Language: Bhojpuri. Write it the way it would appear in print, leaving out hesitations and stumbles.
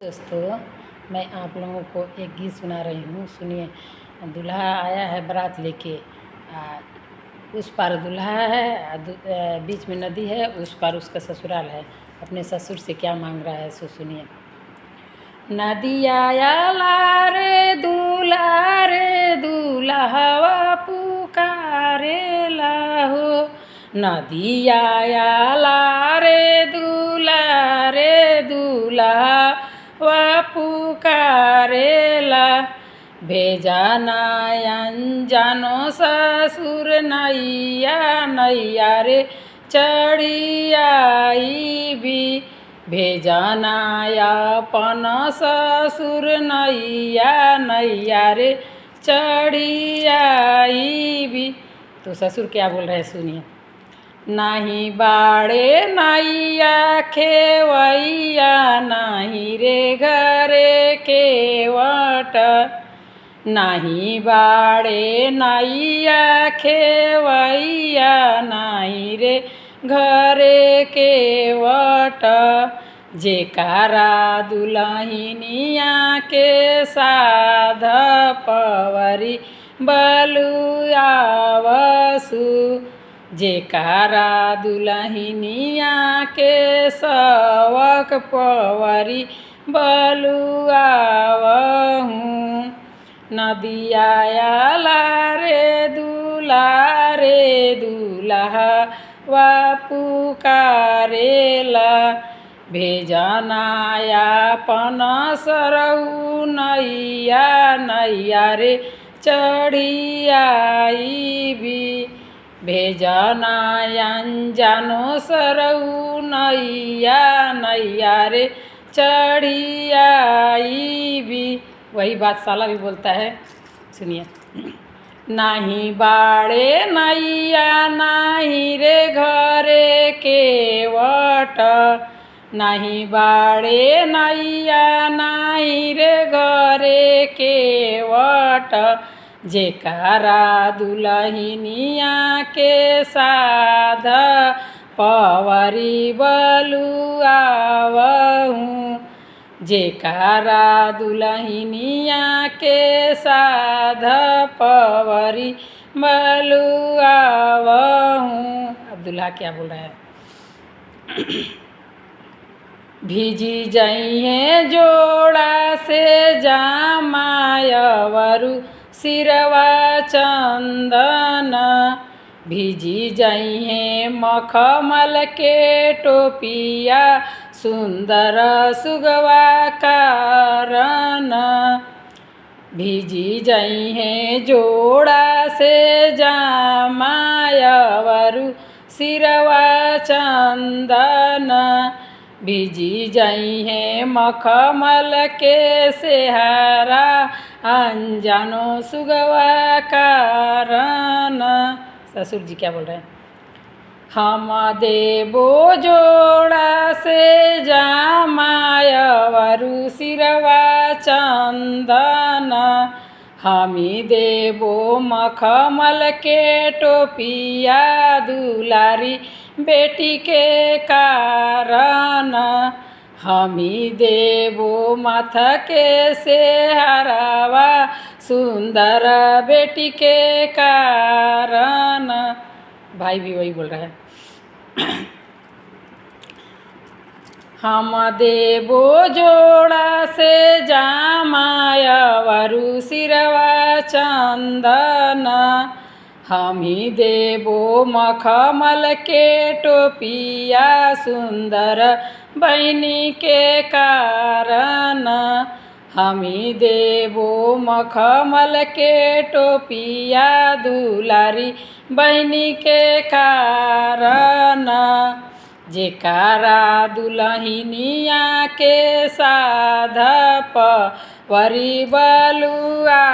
दोस्तों, मैं आप लोगों को एक गीत सुना रही हूँ। सुनिए। दूल्हा आया है बारात लेके, उस पार दूल्हा है, बीच में नदी है, उस पार उसका ससुराल है। अपने ससुर से क्या मांग रहा है सो सुनिए। नदिया आया रे दूल्हा पुकारे लाहो। नदिया आया रे दूल्हा पुकारेला। भेजा जानो ससुर नैया रे चढ़ी आई भी। भेजा अपन ससुर नैया रे चढ़ी आई भी। तो ससुर क्या बोल रहे हैं सुनिए। नाही बाड़े नैया खेवैया, नाही रे घरे केवट। नाही बाड़े नैया खेवैया, नाही रे घरे केवट। जेकारा दुल्हनिया के साध पवरी बलुआवसु। जेकारा दुल्हनिया के सवक पवरी बलुआवहूँ। नदिया आया रे दूल्हा पुकारेला। भेजा अपन सरऊ नैया रे चढ़ी आई भी। भेजा जानो सरऊ नैया रे चढ़ी आई भी। वही बात साला भी बोलता है, सुनिए। नाही बाड़े नैया, नाही रे घरे केवट। नाही बाड़े नैया, नाही रे घरे केवट। जेकारा दुल्हनिया के साध पवरी बलुआवहूँ। जेकारा दुल्हनिया के साध पवरी बलुआवहूँ। अब दूल्हा क्या बोल रहा है। भिजी जइहे जोड़ा से जामायवरु सिरवा चंदन। भिजी जइहे मखमल के टोपिया, सुंदर सुगवा कारण। भिजी जइहे जोड़ा से जामायवरु सिरवा चंदन। भिजी जइहे मखमल के सेहरा, अनजानो सुगवा कारण। ससुर जी क्या बोल रहे हैं। हम देबो जोड़ा से जामायवरु सिरवा चंदन। हमी देबो मखमल के टोपिया, दुलारी बेटी के कारण। हमी देबो माथ के सेहरावा, सुंदर बेटी के कारण। भाई भी वही बोल रहा है। हम देबो जोड़ा से जामायवरु सिरवा चंदन। हमी देबो मखमल के टोपिया, सुंदर बहिनी के कारण। हमी देबो मखमल के टोपिया, दुलारी बहिनी के कारण। जेकारा दुल्हनिया के साध पवरी बलुआ